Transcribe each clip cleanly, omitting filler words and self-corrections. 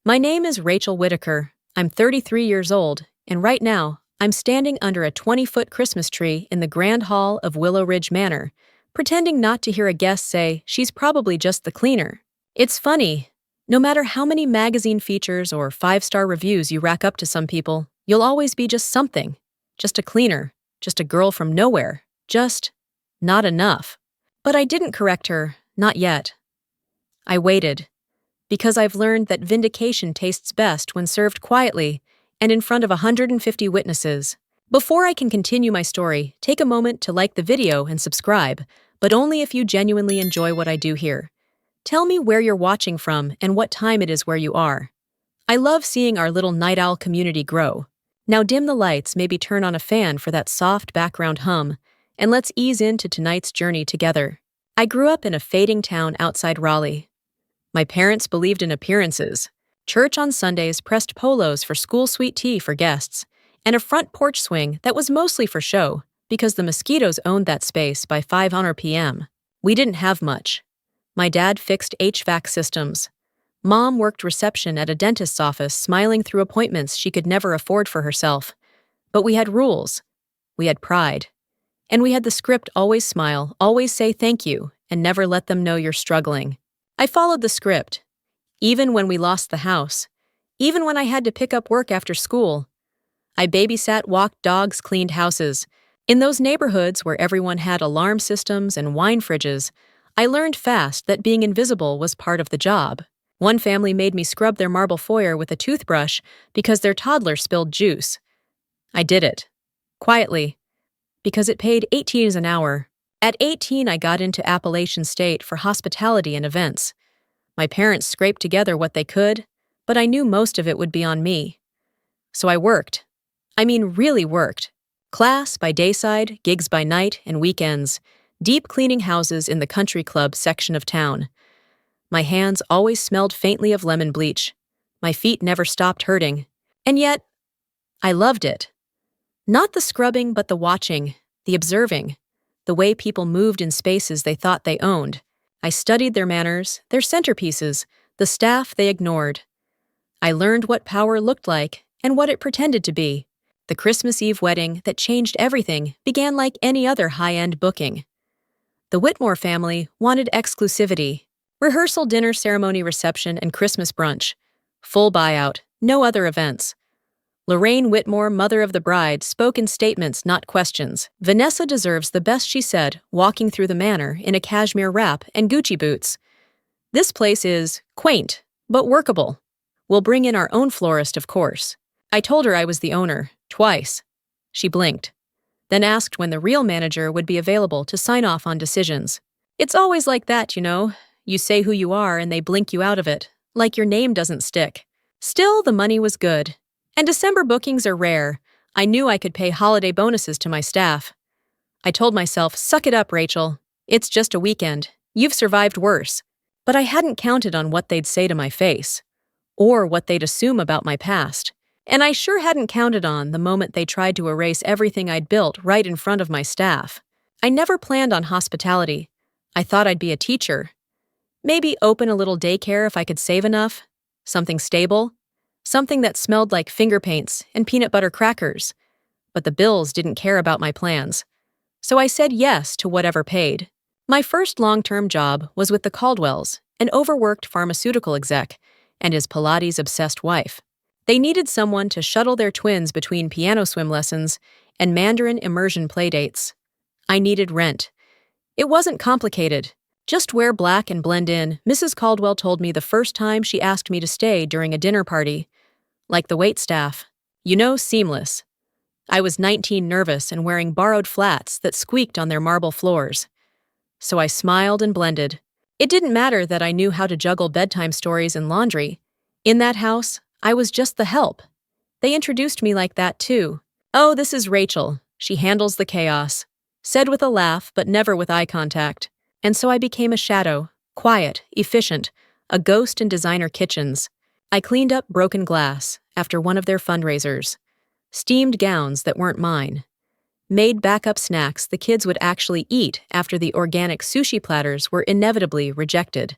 My name is Rachel Whitaker. I'm 33 years old, and right now, I'm standing under a 20-foot Christmas tree in the Grand Hall of Willow Ridge Manor, pretending not to hear a guest say she's probably just the cleaner. It's funny. No matter how many magazine features or five-star reviews you rack up to some people, you'll always be just something. Just a cleaner. Just a girl from nowhere. Just not enough. But I didn't correct her, not yet. I waited. Because I've learned that vindication tastes best when served quietly and in front of 150 witnesses. Before I can continue my story, take a moment to like the video and subscribe, but only if you genuinely enjoy what I do here. Tell me where you're watching from and what time it is where you are. I love seeing our little night owl community grow. Now dim the lights, maybe turn on a fan for that soft background hum, and let's ease into tonight's journey together. I grew up in a fading town outside Raleigh. My parents believed in appearances. Church on Sundays pressed polos for school sweet tea for guests, and a front porch swing that was mostly for show because the mosquitoes owned that space by 5 p.m. We didn't have much. My dad fixed HVAC systems. Mom worked reception at a dentist's office, smiling through appointments she could never afford for herself. But we had rules. We had pride. And we had the script: always smile, always say thank you, and never let them know you're struggling. I followed the script, even when we lost the house, even when I had to pick up work after school. I babysat, walked dogs, cleaned houses. In those neighborhoods where everyone had alarm systems and wine fridges, I learned fast that being invisible was part of the job. One family made me scrub their marble foyer with a toothbrush because their toddler spilled juice. I did it. Quietly. Because it paid $18 an hour. At 18, I got into Appalachian State for hospitality and events. My parents scraped together what they could, but I knew most of it would be on me. So I worked. I mean, really worked. Class by dayside, gigs by night, and weekends. Deep cleaning houses in the country club section of town. My hands always smelled faintly of lemon bleach. My feet never stopped hurting. And yet, I loved it. Not the scrubbing, but the watching, the observing. The way people moved in spaces they thought they owned. I studied their manners, their centerpieces, the staff they ignored. I learned what power looked like and what it pretended to be. The Christmas Eve wedding that changed everything began like any other high-end booking. The Whitmore family wanted exclusivity. Rehearsal, dinner, ceremony, reception, and Christmas brunch. Full buyout, no other events. Lorraine Whitmore, mother of the bride, spoke in statements, not questions. Vanessa deserves the best, she said, walking through the manor in a cashmere wrap and Gucci boots. This place is quaint, but workable. We'll bring in our own florist, of course. I told her I was the owner, twice. She blinked, then asked when the real manager would be available to sign off on decisions. It's always like that, you know. You say who you are and they blink you out of it, like your name doesn't stick. Still, the money was good. And December bookings are rare. I knew I could pay holiday bonuses to my staff. I told myself, suck it up, Rachel. It's just a weekend. You've survived worse. But I hadn't counted on what they'd say to my face, or what they'd assume about my past. And I sure hadn't counted on the moment they tried to erase everything I'd built right in front of my staff. I never planned on hospitality. I thought I'd be a teacher. Maybe open a little daycare if I could save enough. Something stable. Something that smelled like finger paints and peanut butter crackers. But the bills didn't care about my plans. So I said yes to whatever paid. My first long-term job was with the Caldwells, an overworked pharmaceutical exec, and his Pilates-obsessed wife. They needed someone to shuttle their twins between piano swim lessons and Mandarin immersion playdates. I needed rent. It wasn't complicated. Just wear black and blend in, Mrs. Caldwell told me the first time she asked me to stay during a dinner party. Like the waitstaff. You know, seamless. I was 19, nervous and wearing borrowed flats that squeaked on their marble floors. So I smiled and blended. It didn't matter that I knew how to juggle bedtime stories and laundry. In that house, I was just the help. They introduced me like that, too. Oh, this is Rachel. She handles the chaos. Said with a laugh, but never with eye contact. And so I became a shadow, quiet, efficient, a ghost in designer kitchens. I cleaned up broken glass after one of their fundraisers, steamed gowns that weren't mine, made backup snacks the kids would actually eat after the organic sushi platters were inevitably rejected.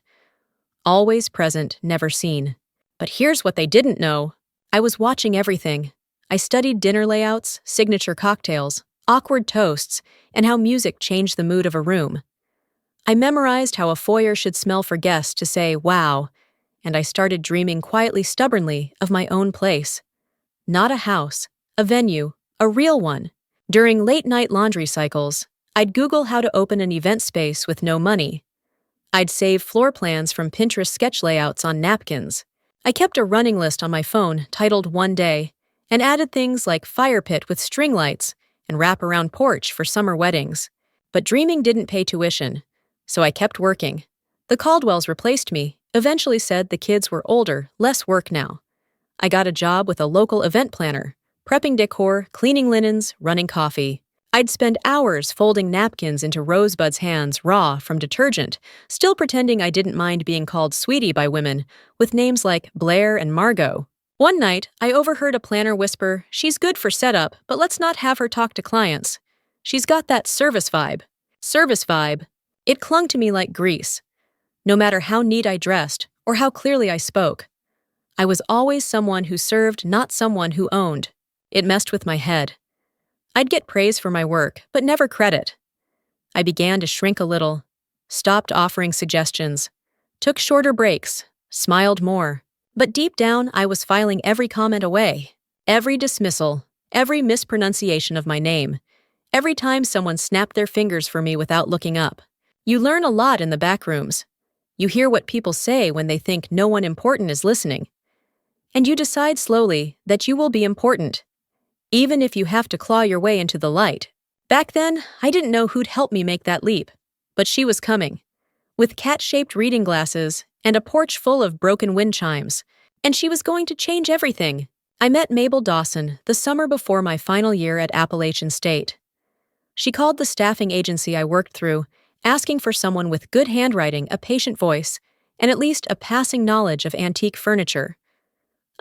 Always present, never seen. But here's what they didn't know. I was watching everything. I studied dinner layouts, signature cocktails, awkward toasts, and how music changed the mood of a room. I memorized how a foyer should smell for guests to say, wow, and I started dreaming quietly stubbornly of my own place. Not a house, a venue, a real one. During late-night laundry cycles, I'd Google how to open an event space with no money. I'd save floor plans from Pinterest sketch layouts on napkins. I kept a running list on my phone titled One Day and added things like fire pit with string lights and wrap-around porch for summer weddings. But dreaming didn't pay tuition, so I kept working. The Caldwells replaced me, eventually said the kids were older, less work now. I got a job with a local event planner, prepping decor, cleaning linens, running coffee. I'd spend hours folding napkins into Rosebud's hands raw from detergent, still pretending I didn't mind being called sweetie by women, with names like Blair and Margot. One night, I overheard a planner whisper, "She's good for setup, but let's not have her talk to clients. She's got that service vibe." Service vibe. It clung to me like grease. No matter how neat I dressed or how clearly I spoke, I was always someone who served, not someone who owned. It messed with my head. I'd get praise for my work, but never credit. I began to shrink a little, stopped offering suggestions, took shorter breaks, smiled more. But deep down, I was filing every comment away. Every dismissal, every mispronunciation of my name, every time someone snapped their fingers for me without looking up. You learn a lot in the back rooms. You hear what people say when they think no one important is listening. And you decide slowly that you will be important, even if you have to claw your way into the light. Back then, I didn't know who'd help me make that leap, but she was coming, with cat-shaped reading glasses and a porch full of broken wind chimes, and she was going to change everything. I met Mabel Dawson the summer before my final year at Appalachian State. She called the staffing agency I worked through, asking for someone with good handwriting, a patient voice, and at least a passing knowledge of antique furniture.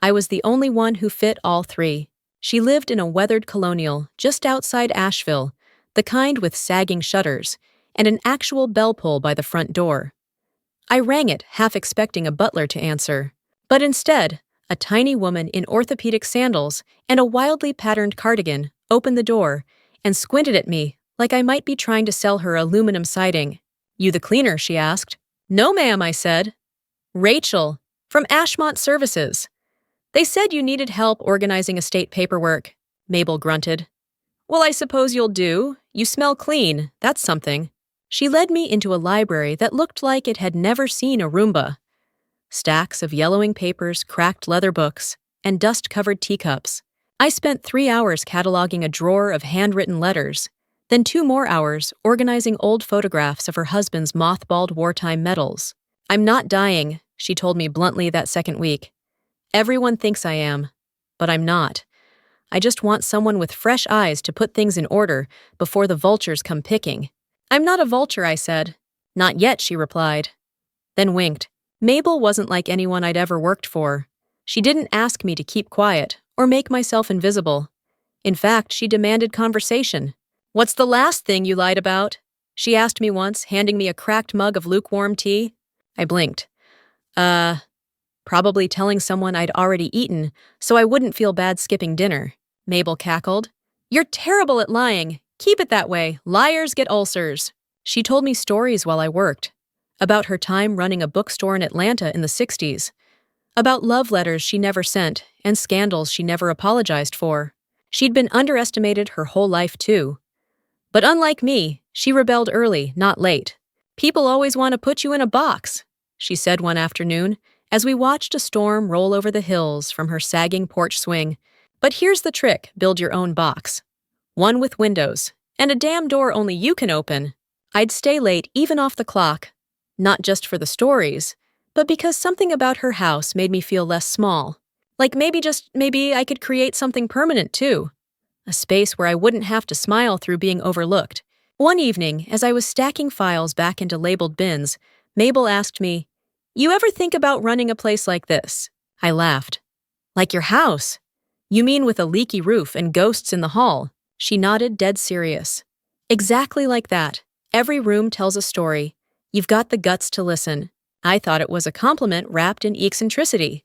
I was the only one who fit all three. She lived in a weathered colonial just outside Asheville, the kind with sagging shutters, and an actual bell pull by the front door. I rang it, half expecting a butler to answer. But instead, a tiny woman in orthopedic sandals and a wildly patterned cardigan opened the door and squinted at me like I might be trying to sell her aluminum siding. "You the cleaner?" she asked. "No, ma'am," I said. "Rachel, from Ashmont Services. They said you needed help organizing estate paperwork," Mabel grunted. "Well, I suppose you'll do. You smell clean. That's something." She led me into a library that looked like it had never seen a Roomba. Stacks of yellowing papers, cracked leather books, and dust-covered teacups. I spent 3 hours cataloging a drawer of handwritten letters, then 2 more hours organizing old photographs of her husband's mothballed wartime medals. "I'm not dying," she told me bluntly that second week. "Everyone thinks I am, but I'm not. I just want someone with fresh eyes to put things in order before the vultures come picking." "I'm not a vulture," I said. "Not yet," she replied, then winked. Mabel wasn't like anyone I'd ever worked for. She didn't ask me to keep quiet or make myself invisible. In fact, she demanded conversation. "What's the last thing you lied about?" she asked me once, handing me a cracked mug of lukewarm tea. I blinked. Probably telling someone I'd already eaten, so I wouldn't feel bad skipping dinner," Mabel cackled. "You're terrible at lying. Keep it that way. Liars get ulcers." She told me stories while I worked, about her time running a bookstore in Atlanta in the 60s, about love letters she never sent and scandals she never apologized for. She'd been underestimated her whole life, too. But unlike me, she rebelled early, not late. "People always want to put you in a box," she said one afternoon, as we watched a storm roll over the hills from her sagging porch swing. "But here's the trick, build your own box. One with windows, and a damn door only you can open." I'd stay late even off the clock, not just for the stories, but because something about her house made me feel less small. Like maybe I could create something permanent too. A space where I wouldn't have to smile through being overlooked. One evening, as I was stacking files back into labeled bins, Mabel asked me, "You ever think about running a place like this?" I laughed. "Like your house? You mean with a leaky roof and ghosts in the hall?" She nodded, dead serious. "Exactly like that. Every room tells a story. You've got the guts to listen." I thought it was a compliment wrapped in eccentricity.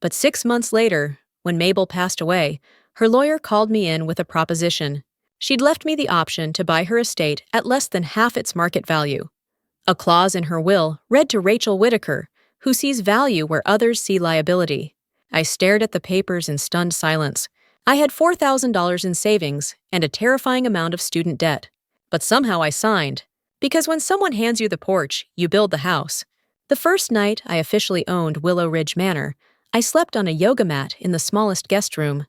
But 6 months later, when Mabel passed away, her lawyer called me in with a proposition. She'd left me the option to buy her estate at less than half its market value. A clause in her will read to Rachel Whitaker, who sees value where others see liability. I stared at the papers in stunned silence. I had $4,000 in savings and a terrifying amount of student debt. But somehow I signed. Because when someone hands you the porch, you build the house. The first night I officially owned Willow Ridge Manor, I slept on a yoga mat in the smallest guest room.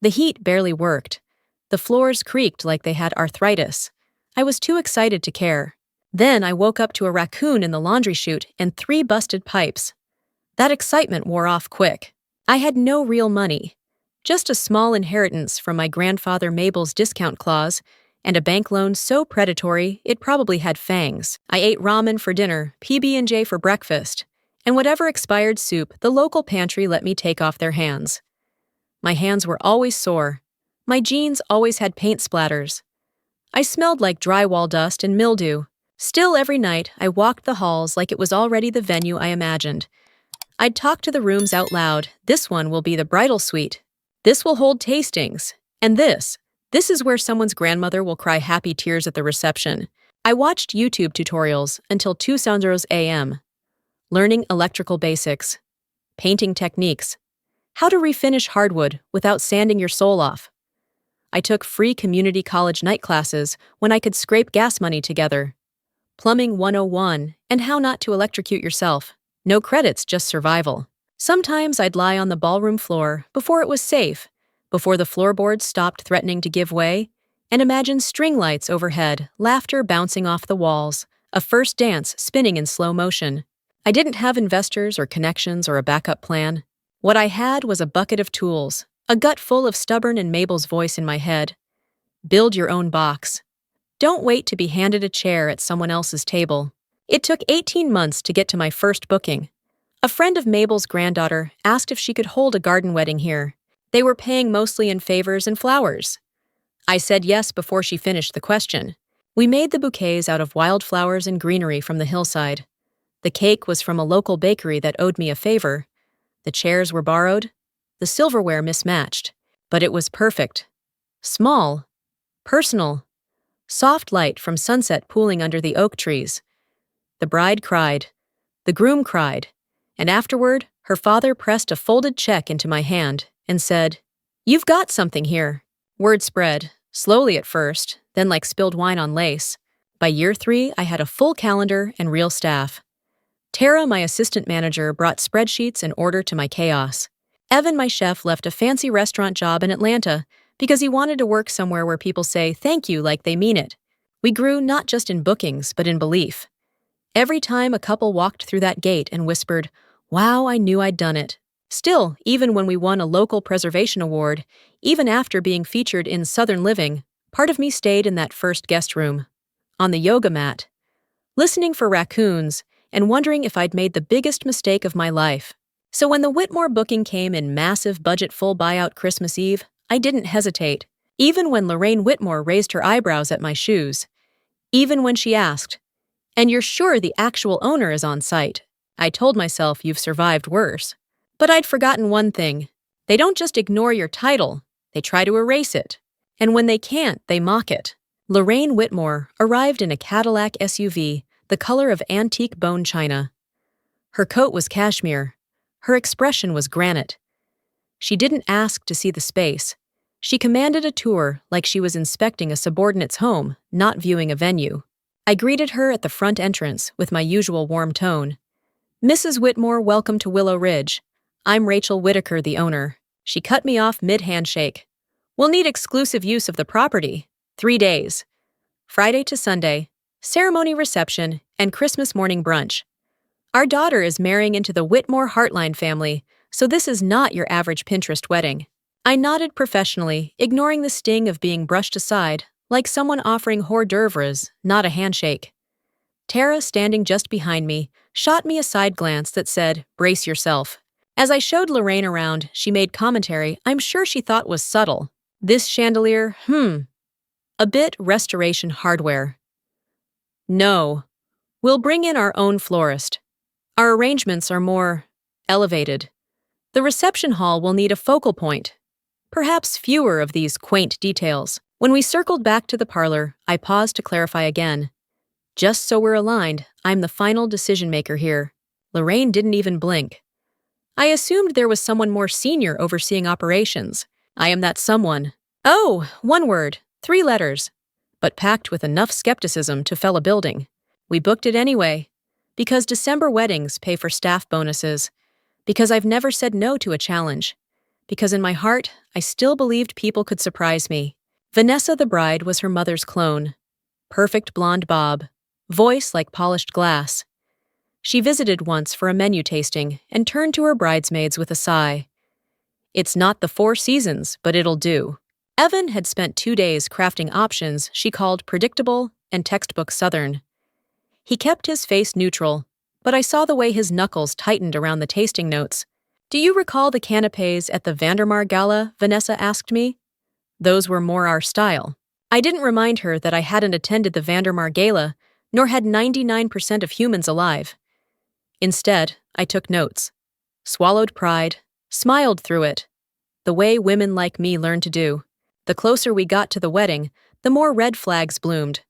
The heat barely worked. The floors creaked like they had arthritis. I was too excited to care. Then I woke up to a raccoon in the laundry chute and 3 busted pipes. That excitement wore off quick. I had no real money. Just a small inheritance from my grandfather Mabel's discount clause and a bank loan so predatory it probably had fangs. I ate ramen for dinner, PB&J for breakfast, and whatever expired soup the local pantry let me take off their hands. My hands were always sore. My jeans always had paint splatters. I smelled like drywall dust and mildew. Still, every night, I walked the halls like it was already the venue I imagined. I'd talk to the rooms out loud. This one will be the bridal suite. This will hold tastings. And this is where someone's grandmother will cry happy tears at the reception. I watched YouTube tutorials until 2:00 a.m. Learning electrical basics, painting techniques, how to refinish hardwood without sanding your soul off. I took free community college night classes when I could scrape gas money together. Plumbing 101 and how not to electrocute yourself. No credits, just survival. Sometimes I'd lie on the ballroom floor before it was safe, before the floorboards stopped threatening to give way, and imagine string lights overhead, laughter bouncing off the walls, a first dance spinning in slow motion. I didn't have investors or connections or a backup plan. What I had was a bucket of tools, a gut full of stubborn and Mabel's voice in my head. Build your own box. Don't wait to be handed a chair at someone else's table. It took 18 months to get to my first booking. A friend of Mabel's granddaughter asked if she could hold a garden wedding here. They were paying mostly in favors and flowers. I said yes before she finished the question. We made the bouquets out of wildflowers and greenery from the hillside. The cake was from a local bakery that owed me a favor. The chairs were borrowed, the silverware mismatched, but it was perfect. Small, personal, soft light from sunset pooling under the oak trees. The bride cried, the groom cried, and afterward, her father pressed a folded check into my hand and said, "You've got something here." Word spread, slowly at first, then like spilled wine on lace. By year 3, I had a full calendar and real staff. Tara, my assistant manager, brought spreadsheets and order to my chaos. Evan, my chef, left a fancy restaurant job in Atlanta because he wanted to work somewhere where people say thank you like they mean it. We grew not just in bookings, but in belief. Every time a couple walked through that gate and whispered, "Wow, I knew I'd done it." Still, even when we won a local preservation award, even after being featured in Southern Living, part of me stayed in that first guest room, on the yoga mat, listening for raccoons and wondering if I'd made the biggest mistake of my life. So when the Whitmore booking came in massive budget full buyout Christmas Eve, I didn't hesitate, even when Lorraine Whitmore raised her eyebrows at my shoes. Even when she asked, "And you're sure the actual owner is on site?" I told myself you've survived worse. But I'd forgotten one thing. They don't just ignore your title, they try to erase it. And when they can't, they mock it. Lorraine Whitmore arrived in a Cadillac SUV, the color of antique bone china. Her coat was cashmere. Her expression was granite. She didn't ask to see the space. She commanded a tour like she was inspecting a subordinate's home, not viewing a venue. I greeted her at the front entrance with my usual warm tone. "Mrs. Whitmore, welcome to Willow Ridge. I'm Rachel Whitaker, the owner." She cut me off mid-handshake. "We'll need exclusive use of the property. 3 days. Friday to Sunday, ceremony reception, and Christmas morning brunch. Our daughter is marrying into the Whitmore Heartline family, so this is not your average Pinterest wedding." I nodded professionally, ignoring the sting of being brushed aside, like someone offering hors d'oeuvres, not a handshake. Tara, standing just behind me, shot me a side glance that said, "Brace yourself." As I showed Lorraine around, she made commentary I'm sure she thought was subtle. "This chandelier, a bit restoration hardware." "No. We'll bring in our own florist. Our arrangements are more elevated." The reception hall will need a focal point. Perhaps fewer of these quaint details. When we circled back to the parlor, I paused to clarify again. Just so we're aligned, I'm the final decision maker here. Lorraine didn't even blink. I assumed there was someone more senior overseeing operations. I am that someone. Oh, one word, 3 letters. But packed with enough skepticism to fell a building. We booked it anyway. Because December weddings pay for staff bonuses. Because I've never said no to a challenge. Because in my heart, I still believed people could surprise me. Vanessa the bride was her mother's clone. Perfect blonde bob. Voice like polished glass. She visited once for a menu tasting and turned to her bridesmaids with a sigh. It's not the 4 seasons, but it'll do. Evan had spent 2 days crafting options she called predictable and textbook Southern. He kept his face neutral, but I saw the way his knuckles tightened around the tasting notes. Do you recall the canapes at the Vandermar Gala? Vanessa asked me. Those were more our style. I didn't remind her that I hadn't attended the Vandermar Gala, nor had 99% of humans alive. Instead, I took notes, swallowed pride, smiled through it, the way women like me learn to do. The closer we got to the wedding, the more red flags bloomed.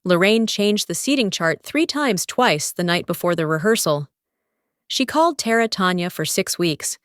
Lorraine changed the seating chart 3 times twice the night before the rehearsal. She called Tanya for 6 weeks.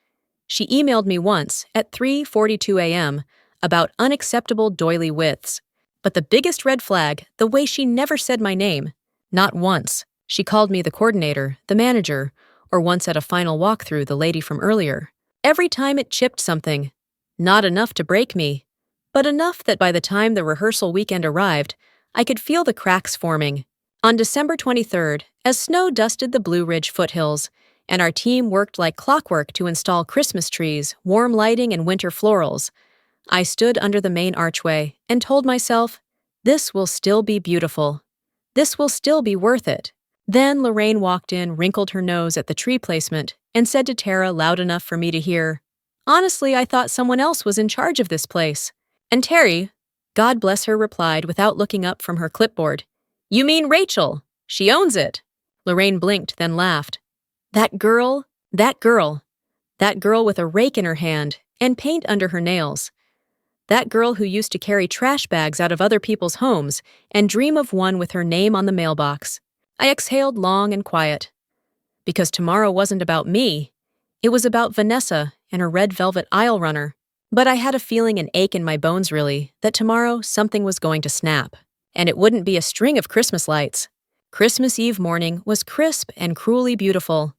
She emailed me once at 3:42 a.m. about unacceptable doily widths. But the biggest red flag, the way she never said my name. Not once. She called me the coordinator, the manager, or once at a final walkthrough the lady from earlier. Every time it chipped something. Not enough to break me, but enough that by the time the rehearsal weekend arrived, I could feel the cracks forming. On December 23rd, as snow dusted the Blue Ridge foothills, and our team worked like clockwork to install Christmas trees, warm lighting, and winter florals, I stood under the main archway and told myself, this will still be beautiful. This will still be worth it. Then Lorraine walked in, wrinkled her nose at the tree placement, and said to Tara loud enough for me to hear, honestly, I thought someone else was in charge of this place. And Terry, God bless her, replied without looking up from her clipboard, you mean Rachel? She owns it. Lorraine blinked, then laughed. That girl with a rake in her hand and paint under her nails. That girl who used to carry trash bags out of other people's homes and dream of one with her name on the mailbox. I exhaled long and quiet. Because tomorrow wasn't about me. It was about Vanessa and her red velvet aisle runner. But I had a feeling, an ache in my bones really, that tomorrow something was going to snap. And it wouldn't be a string of Christmas lights. Christmas Eve morning was crisp and cruelly beautiful.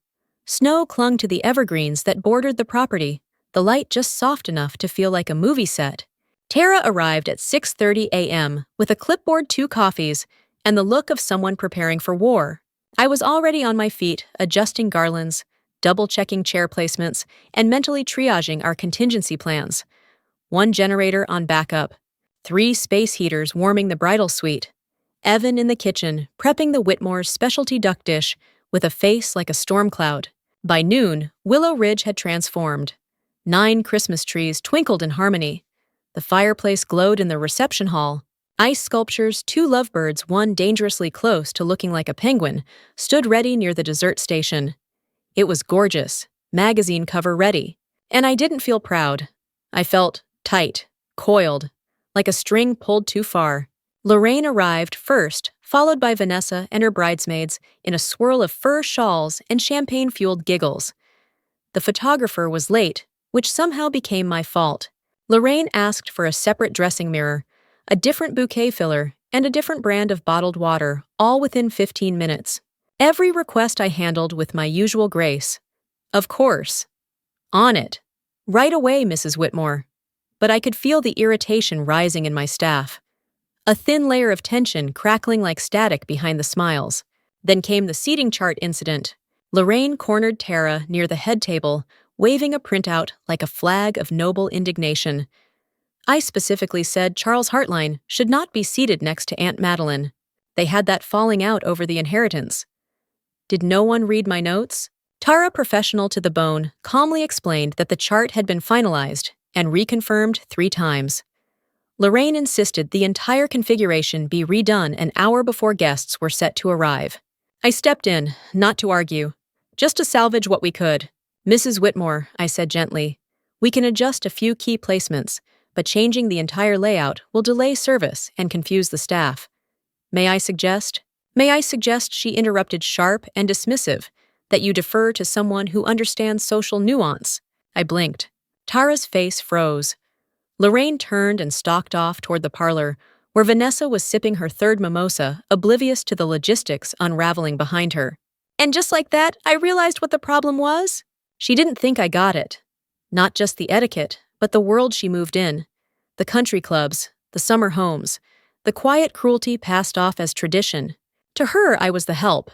Snow clung to the evergreens that bordered the property, the light just soft enough to feel like a movie set. Tara arrived at 6:30 a.m. with a clipboard, 2 coffees, and the look of someone preparing for war. I was already on my feet, adjusting garlands, double-checking chair placements, and mentally triaging our contingency plans. 1 generator on backup, 3 space heaters warming the bridal suite, Evan in the kitchen prepping the Whitmore's specialty duck dish with a face like a storm cloud. By noon, Willow Ridge had transformed. 9 Christmas trees twinkled in harmony. The fireplace glowed in the reception hall. Ice sculptures, 2 lovebirds, one dangerously close to looking like a penguin, stood ready near the dessert station. It was gorgeous, magazine cover ready, and I didn't feel proud. I felt tight, coiled, like a string pulled too far. Lorraine arrived first, followed by Vanessa and her bridesmaids in a swirl of fur shawls and champagne-fueled giggles. The photographer was late, which somehow became my fault. Lorraine asked for a separate dressing mirror, a different bouquet filler, and a different brand of bottled water, all within 15 minutes. Every request I handled with my usual grace. Of course. On it. Right away, Mrs. Whitmore. But I could feel the irritation rising in my staff. A thin layer of tension crackling like static behind the smiles. Then came the seating chart incident. Lorraine cornered Tara near the head table, waving a printout like a flag of noble indignation. I specifically said Charles Hartline should not be seated next to Aunt Madeline. They had that falling out over the inheritance. Did no one read my notes? Tara, professional to the bone, calmly explained that the chart had been finalized and reconfirmed 3 times. Lorraine insisted the entire configuration be redone an hour before guests were set to arrive. I stepped in, not to argue, just to salvage what we could. Mrs. Whitmore, I said gently, we can adjust a few key placements, but changing the entire layout will delay service and confuse the staff. May I suggest? May I suggest, she interrupted, sharp and dismissive, that you defer to someone who understands social nuance. I blinked. Tara's face froze. Lorraine turned and stalked off toward the parlor, where Vanessa was sipping her third mimosa, oblivious to the logistics unraveling behind her. And just like that, I realized what the problem was. She didn't think I got it. Not just the etiquette, but the world she moved in. The country clubs, the summer homes, the quiet cruelty passed off as tradition. To her, I was the help.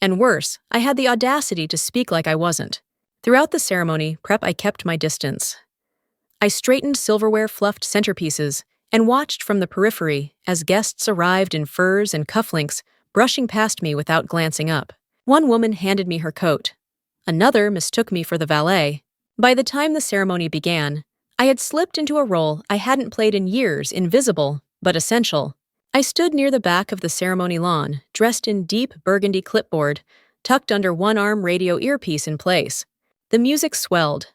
And worse, I had the audacity to speak like I wasn't. Throughout the ceremony prep, I kept my distance. I straightened silverware-fluffed centerpieces and watched from the periphery as guests arrived in furs and cufflinks, brushing past me without glancing up. One woman handed me her coat. Another mistook me for the valet. By the time the ceremony began, I had slipped into a role I hadn't played in years, invisible but essential. I stood near the back of the ceremony lawn, dressed in deep burgundy clipboard, tucked under one-arm radio earpiece in place. The music swelled.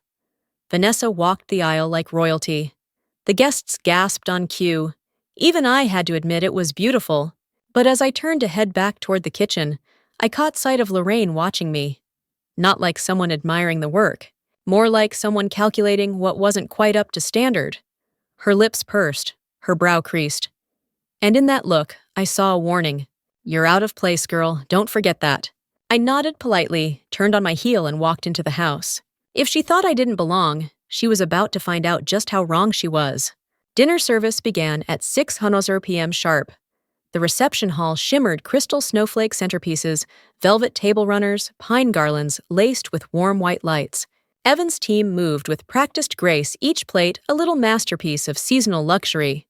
Vanessa walked the aisle like royalty. The guests gasped on cue. Even I had to admit it was beautiful. But as I turned to head back toward the kitchen, I caught sight of Lorraine watching me. Not like someone admiring the work, more like someone calculating what wasn't quite up to standard. Her lips pursed, her brow creased. And in that look, I saw a warning. You're out of place, girl, don't forget that. I nodded politely, turned on my heel and walked into the house. If she thought I didn't belong, she was about to find out just how wrong she was. Dinner service began at 6:00 p.m. sharp. The reception hall shimmered crystal snowflake centerpieces, velvet table runners, pine garlands laced with warm white lights. Evan's team moved with practiced grace, each plate a little masterpiece of seasonal luxury.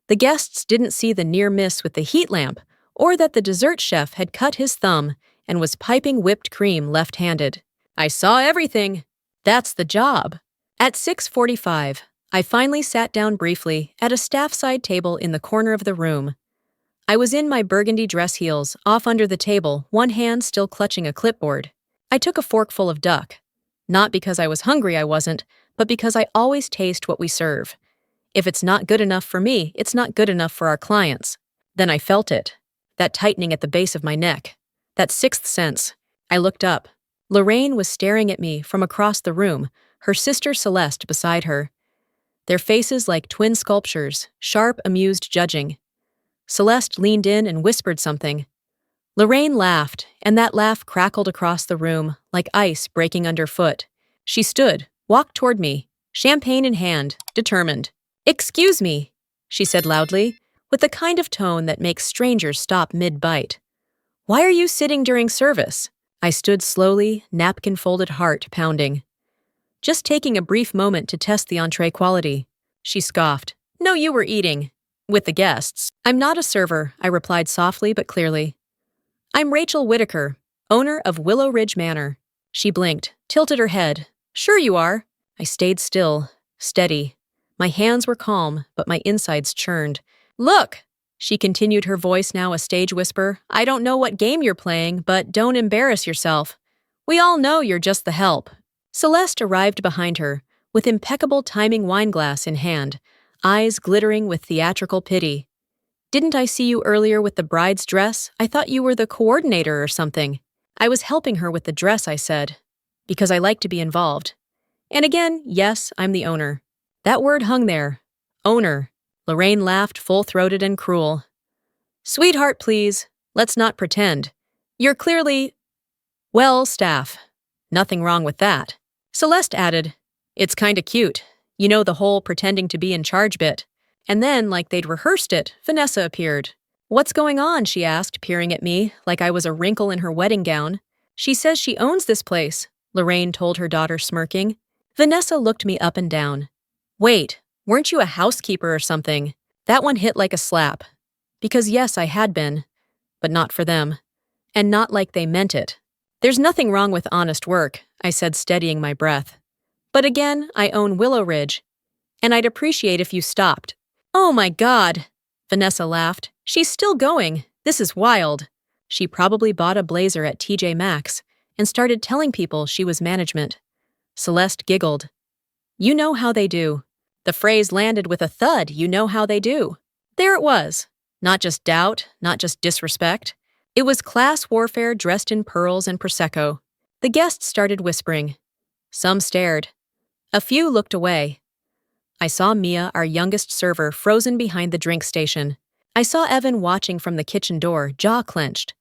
The guests didn't see the near miss with the heat lamp, or that the dessert chef had cut his thumb and was piping whipped cream left-handed. I saw everything. That's the job. At 6:45, I finally sat down briefly at a staff-side table in the corner of the room. I was in my burgundy dress heels, off under the table, one hand still clutching a clipboard. I took a forkful of duck. Not because I was hungry, I wasn't, but because I always taste what we serve. If it's not good enough for me, it's not good enough for our clients. Then I felt it. That tightening at the base of my neck. That sixth sense. I looked up. Lorraine was staring at me from across the room, her sister Celeste beside her. Their faces like twin sculptures, sharp, amused judging. Celeste leaned in and whispered something. Lorraine laughed, and that laugh crackled across the room, like ice breaking underfoot. She stood, walked toward me, champagne in hand, determined. "Excuse me," she said loudly, with the kind of tone that makes strangers stop mid-bite. "Why are you sitting during service?" I stood slowly, napkin-folded heart pounding. "Just taking a brief moment to test the entree quality." She scoffed. "No, you were eating. With the guests." "I'm not a server," I replied softly but clearly. "I'm Rachel Whitaker, owner of Willow Ridge Manor." She blinked, tilted her head. "Sure you are." I stayed still, steady. My hands were calm, but my insides churned. "Look," she continued, her voice now a stage whisper, "I don't know what game you're playing, but don't embarrass yourself. We all know you're just the help." Celeste arrived behind her, with impeccable timing wineglass in hand, eyes glittering with theatrical pity. "Didn't I see you earlier with the bride's dress? I thought you were the coordinator or something." I was helping her with the dress, I said, because I like to be involved. And again, yes, I'm the owner. That word hung there. Owner. Lorraine laughed, full-throated and cruel. "Sweetheart, please. Let's not pretend. You're clearly, well, staff. Nothing wrong with that." Celeste added, "It's kinda cute. You know, the whole pretending to be in charge bit." And then, like they'd rehearsed it, Vanessa appeared. "What's going on?" she asked, peering at me like I was a wrinkle in her wedding gown. "She says she owns this place," Lorraine told her daughter, smirking. Vanessa looked me up and down. "Wait, weren't you a housekeeper or something?" That one hit like a slap. Because yes, I had been, but not for them. And not like they meant it. "There's nothing wrong with honest work," I said, steadying my breath. "But again, I own Willow Ridge, and I'd appreciate if you stopped." "Oh my God," Vanessa laughed. "She's still going. This is wild." She probably bought a blazer at TJ Maxx and started telling people she was management. Celeste giggled. You know how they do. The phrase landed with a thud, you know how they do. There it was. Not just doubt, not just disrespect. It was class warfare dressed in pearls and Prosecco. The guests started whispering. Some stared. A few looked away. I saw Mia, our youngest server, frozen behind the drink station. I saw Evan watching from the kitchen door, jaw clenched.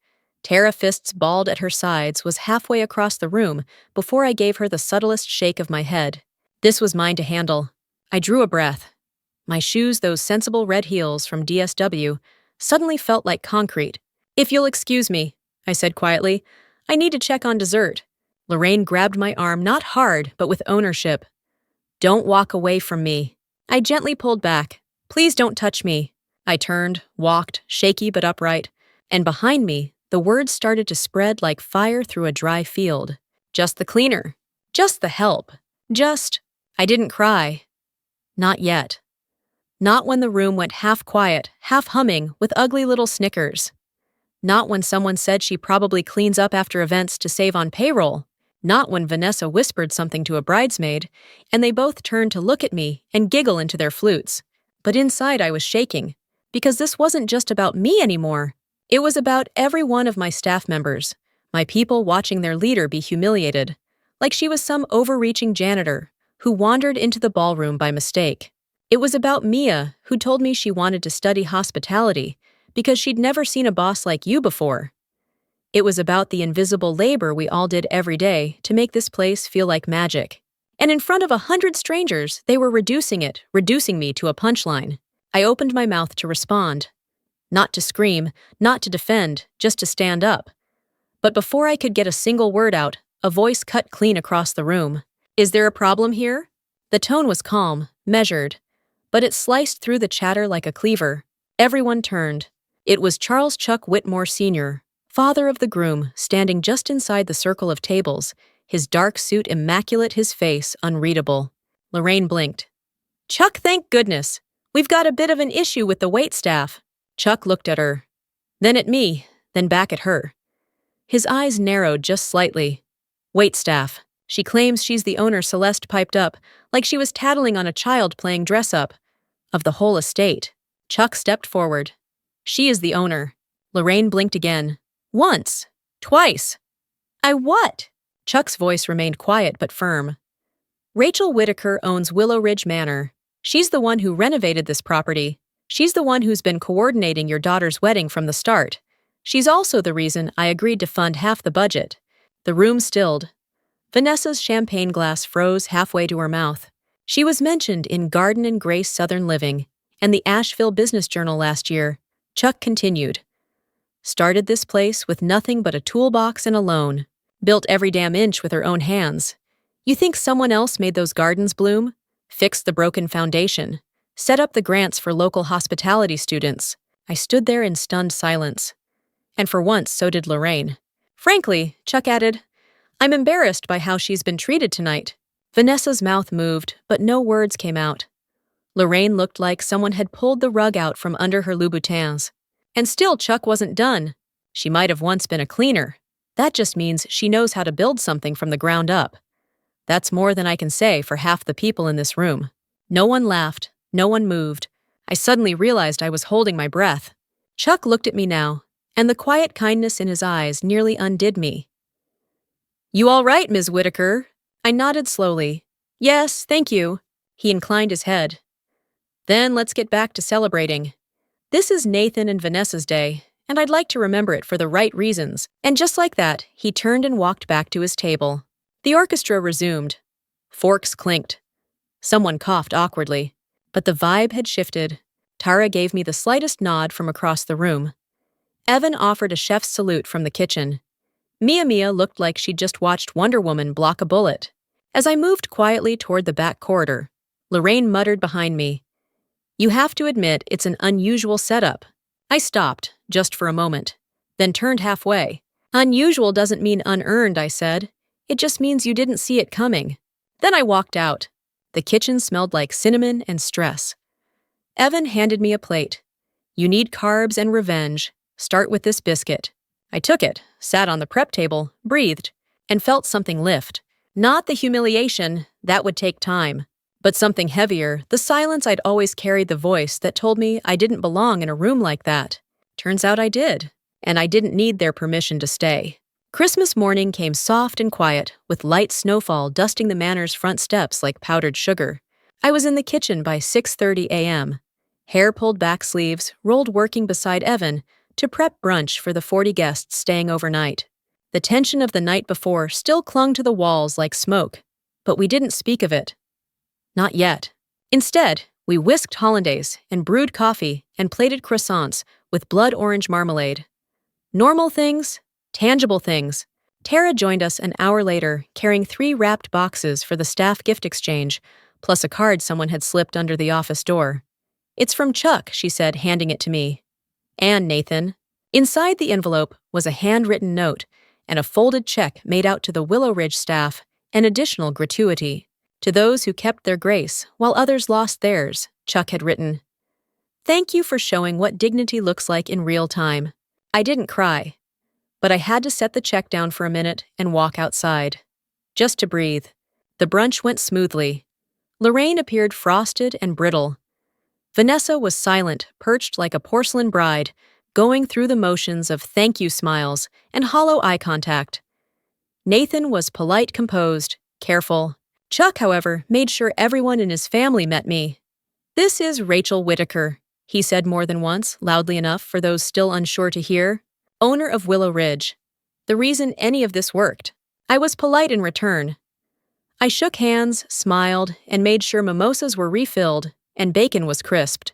Tara, fists balled at her sides, was halfway across the room before I gave her the subtlest shake of my head. This was mine to handle. I drew a breath. My shoes, those sensible red heels from DSW, suddenly felt like concrete. If you'll excuse me, I said quietly, I need to check on dessert. Lorraine grabbed my arm, not hard, but with ownership. Don't walk away from me. I gently pulled back. Please don't touch me. I turned, walked, shaky but upright, and behind me, the words started to spread like fire through a dry field. Just the cleaner. Just the help. I didn't cry. Not yet. Not when the room went half quiet, half humming, with ugly little snickers. Not when someone said she probably cleans up after events to save on payroll. Not when Vanessa whispered something to a bridesmaid, and they both turned to look at me and giggle into their flutes. But inside I was shaking, because this wasn't just about me anymore. It was about every one of my staff members, my people watching their leader be humiliated, like she was some overreaching janitor who wandered into the ballroom by mistake. It was about Mia, who told me she wanted to study hospitality because she'd never seen a boss like you before. It was about the invisible labor we all did every day to make this place feel like magic. And in front of 100 strangers, they were reducing me to a punchline. I opened my mouth to respond. Not to scream, not to defend, just to stand up. But before I could get a single word out, a voice cut clean across the room. Is there a problem here? The tone was calm, measured, but it sliced through the chatter like a cleaver. Everyone turned. It was Charles Chuck Whitmore Sr., father of the groom, standing just inside the circle of tables, his dark suit immaculate, his face unreadable. Lorraine blinked. Chuck, thank goodness. We've got a bit of an issue with the waitstaff. Chuck looked at her, then at me, then back at her. His eyes narrowed just slightly. Waitstaff. She claims she's the owner, Celeste piped up, like she was tattling on a child playing dress-up. Of the whole estate. Chuck stepped forward. She is the owner. Lorraine blinked again. Once. Twice. I what? Chuck's voice remained quiet but firm. Rachel Whitaker owns Willow Ridge Manor. She's the one who renovated this property. She's the one who's been coordinating your daughter's wedding from the start. She's also the reason I agreed to fund half the budget. The room stilled. Vanessa's champagne glass froze halfway to her mouth. She was mentioned in Garden and Grace Southern Living and the Asheville Business Journal last year. Chuck continued. Started this place with nothing but a toolbox and a loan. Built every damn inch with her own hands. You think someone else made those gardens bloom? Fixed the broken foundation. Set up the grants for local hospitality students. I stood there in stunned silence. And for once, so did Lorraine. Frankly, Chuck added, I'm embarrassed by how she's been treated tonight. Vanessa's mouth moved, but no words came out. Lorraine looked like someone had pulled the rug out from under her Louboutins. And still Chuck wasn't done. She might have once been a cleaner. That just means she knows how to build something from the ground up. That's more than I can say for half the people in this room. No one laughed. No one moved. I suddenly realized I was holding my breath. Chuck looked at me now, and the quiet kindness in his eyes nearly undid me. You all right, Ms. Whitaker? I nodded slowly. Yes, thank you. He inclined his head. Then let's get back to celebrating. This is Nathan and Vanessa's day, and I'd like to remember it for the right reasons. And just like that, he turned and walked back to his table. The orchestra resumed. Forks clinked. Someone coughed awkwardly. But the vibe had shifted. Tara gave me the slightest nod from across the room. Evan offered a chef's salute from the kitchen. Mia looked like she'd just watched Wonder Woman block a bullet. As I moved quietly toward the back corridor, Lorraine muttered behind me, You have to admit it's an unusual setup. I stopped, just for a moment, then turned halfway. Unusual doesn't mean unearned, I said. It just means you didn't see it coming. Then I walked out. The kitchen smelled like cinnamon and stress. Evan handed me a plate. You need carbs and revenge. Start with this biscuit. I took it, sat on the prep table, breathed, and felt something lift. Not the humiliation, that would take time. But something heavier, the silence I'd always carried, the voice that told me I didn't belong in a room like that. Turns out I did, and I didn't need their permission to stay. Christmas morning came soft and quiet, with light snowfall dusting the manor's front steps like powdered sugar. I was in the kitchen by 6:30 a.m., hair pulled back sleeves, rolled working beside Evan to prep brunch for the 40 guests staying overnight. The tension of the night before still clung to the walls like smoke, but we didn't speak of it. Not yet. Instead, we whisked hollandaise and brewed coffee and plated croissants with blood orange marmalade. Normal things, tangible things. Tara joined us an hour later, carrying 3 wrapped boxes for the staff gift exchange, plus a card someone had slipped under the office door. "It's from Chuck," she said, handing it to me. "And Nathan." Inside the envelope was a handwritten note and a folded check made out to the Willow Ridge staff, an additional gratuity. "To those who kept their grace while others lost theirs," Chuck had written. "Thank you for showing what dignity looks like in real time." I didn't cry, but I had to set the check down for a minute and walk outside. Just to breathe. The brunch went smoothly. Lorraine appeared frosted and brittle. Vanessa was silent, perched like a porcelain bride, going through the motions of thank you smiles and hollow eye contact. Nathan was polite, composed, careful. Chuck, however, made sure everyone in his family met me. "This is Rachel Whitaker," he said more than once, loudly enough for those still unsure to hear. "Owner of Willow Ridge. The reason any of this worked." I was polite in return. I shook hands, smiled, and made sure mimosas were refilled and bacon was crisped.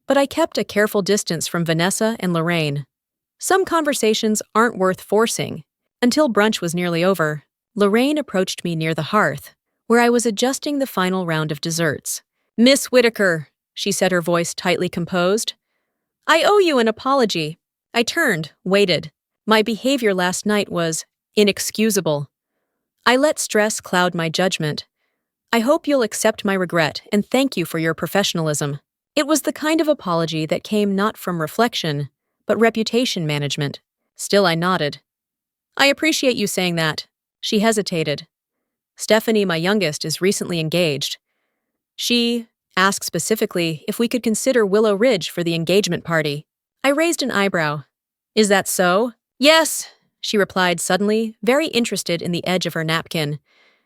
But I kept a careful distance from Vanessa and Lorraine. Some conversations aren't worth forcing. Until brunch was nearly over, Lorraine approached me near the hearth, where I was adjusting the final round of desserts. "Miss Whitaker," she said, her voice tightly composed, "I owe you an apology." I turned, waited. My behavior last night was inexcusable. I let stress cloud my judgment. "I hope you'll accept my regret and thank you for your professionalism." It was the kind of apology that came not from reflection, but reputation management. Still, I nodded. "I appreciate you saying that." She hesitated. "Stephanie, my youngest, is recently engaged. She asked specifically if we could consider Willow Ridge for the engagement party." I raised an eyebrow. "Is that so?" "Yes," she replied suddenly, very interested in the edge of her napkin.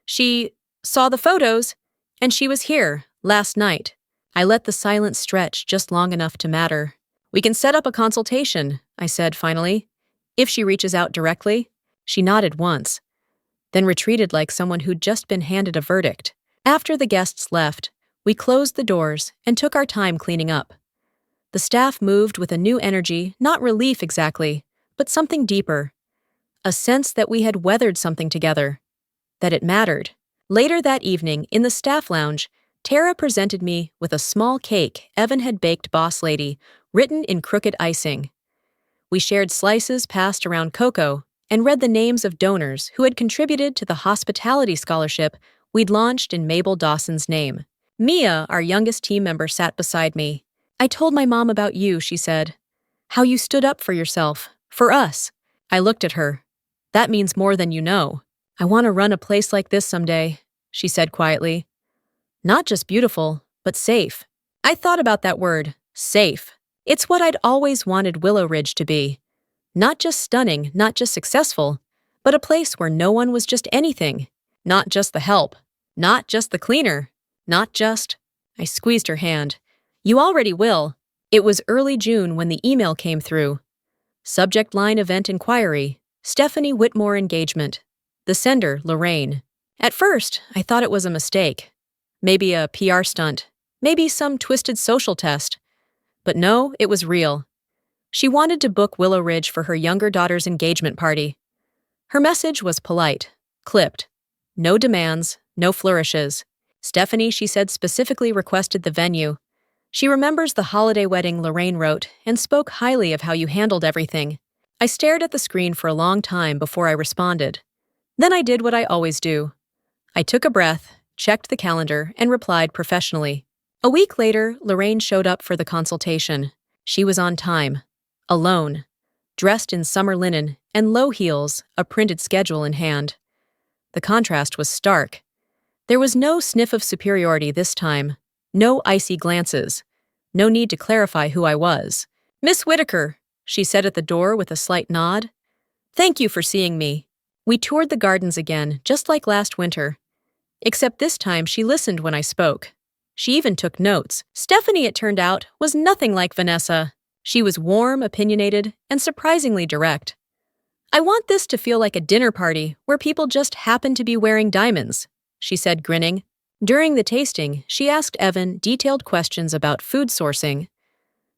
"She saw the photos, and she was here last night." I let the silence stretch just long enough to matter. "We can set up a consultation," I said finally, "if she reaches out directly." She nodded once, then retreated like someone who'd just been handed a verdict. After the guests left, we closed the doors and took our time cleaning up. The staff moved with a new energy, not relief exactly, but something deeper. A sense that we had weathered something together, that it mattered. Later that evening, in the staff lounge, Tara presented me with a small cake Evan had baked Boss Lady, written in crooked icing. We shared slices passed around cocoa and read the names of donors who had contributed to the hospitality scholarship we'd launched in Mabel Dawson's name. Mia, our youngest team member, sat beside me. "I told my mom about you," she said. "How you stood up for yourself, for us." I looked at her. "That means more than you know. I want to run a place like this someday," she said quietly. "Not just beautiful, but safe." I thought about that word, safe. It's what I'd always wanted Willow Ridge to be. Not just stunning, not just successful, but a place where no one was just anything. Not just the help. Not just the cleaner. Not just... I squeezed her hand. "You already will." It was early June when the email came through. Subject line event inquiry. Stephanie Whitmore engagement. The sender, Lorraine. At first, I thought it was a mistake. Maybe a PR stunt. Maybe some twisted social test. But no, it was real. She wanted to book Willow Ridge for her younger daughter's engagement party. Her message was polite, clipped. No demands, no flourishes. Stephanie, she said, specifically requested the venue. She remembers the holiday wedding, Lorraine wrote, and spoke highly of how you handled everything. I stared at the screen for a long time before I responded. Then I did what I always do. I took a breath, checked the calendar, and replied professionally. A week later, Lorraine showed up for the consultation. She was on time, alone, dressed in summer linen and low heels, a printed schedule in hand. The contrast was stark. There was no sniff of superiority this time, no icy glances, no need to clarify who I was. "Miss Whitaker," she said at the door with a slight nod. "Thank you for seeing me." We toured the gardens again, just like last winter. Except this time she listened when I spoke. She even took notes. Stephanie, it turned out, was nothing like Vanessa. She was warm, opinionated, and surprisingly direct. "I want this to feel like a dinner party where people just happen to be wearing diamonds," she said, grinning. During the tasting, she asked Evan detailed questions about food sourcing.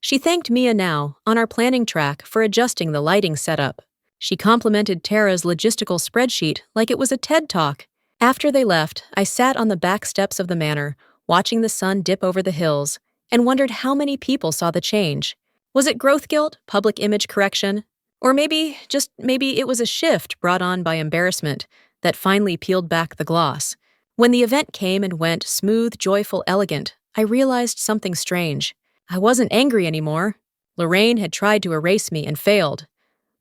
She thanked Mia now, on our planning track, for adjusting the lighting setup. She complimented Tara's logistical spreadsheet like it was a TED Talk. After they left, I sat on the back steps of the manor, watching the sun dip over the hills, and wondered how many people saw the change. Was it growth guilt, public image correction? Or maybe it was a shift brought on by embarrassment that finally peeled back the gloss. When the event came and went, smooth, joyful, elegant, I realized something strange. I wasn't angry anymore. Lorraine had tried to erase me and failed.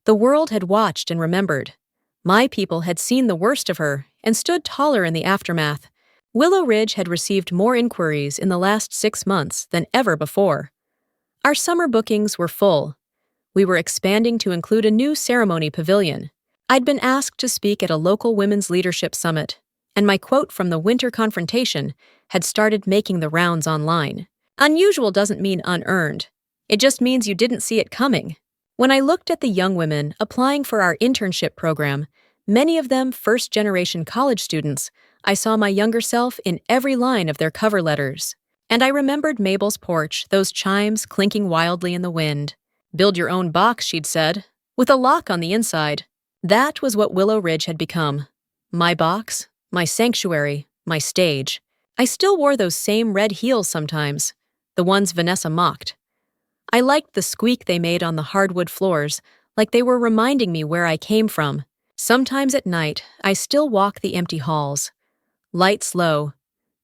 The world had watched and remembered. My people had seen the worst of her and stood taller in the aftermath. Willow Ridge had received more inquiries in the last 6 months than ever before. Our summer bookings were full. We were expanding to include a new ceremony pavilion. I'd been asked to speak at a local women's leadership summit, and my quote from the winter confrontation had started making the rounds online. Unusual doesn't mean unearned. It just means you didn't see it coming. When I looked at the young women applying for our internship program, many of them first-generation college students, I saw my younger self in every line of their cover letters. And I remembered Mabel's porch, those chimes clinking wildly in the wind. "Build your own box," she'd said, with a lock on the inside. That was what Willow Ridge had become. My box, my sanctuary, my stage. I still wore those same red heels sometimes, the ones Vanessa mocked. I liked the squeak they made on the hardwood floors, like they were reminding me where I came from. Sometimes at night, I still walk the empty halls. Lights low,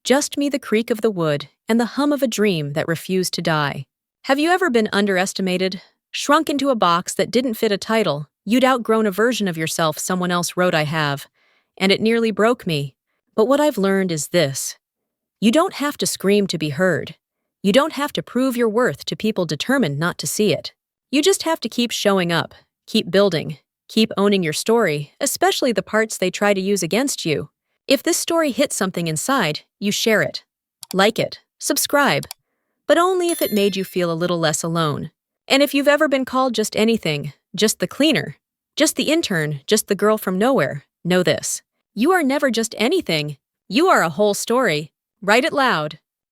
just me, the creak of the wood, and the hum of a dream that refused to die. Have you ever been underestimated? Shrunk into a box that didn't fit a title? You'd outgrown a version of yourself someone else wrote I have, and it nearly broke me. But what I've learned is this. You don't have to scream to be heard. You don't have to prove your worth to people determined not to see it. You just have to keep showing up, keep building, keep owning your story, especially the parts they try to use against you. If this story hits something inside, you share it. Like it, subscribe, but only if it made you feel a little less alone. And if you've ever been called just anything, just the cleaner, just the intern, just the girl from nowhere, know this. You are never just anything. You are a whole story. Write it loud.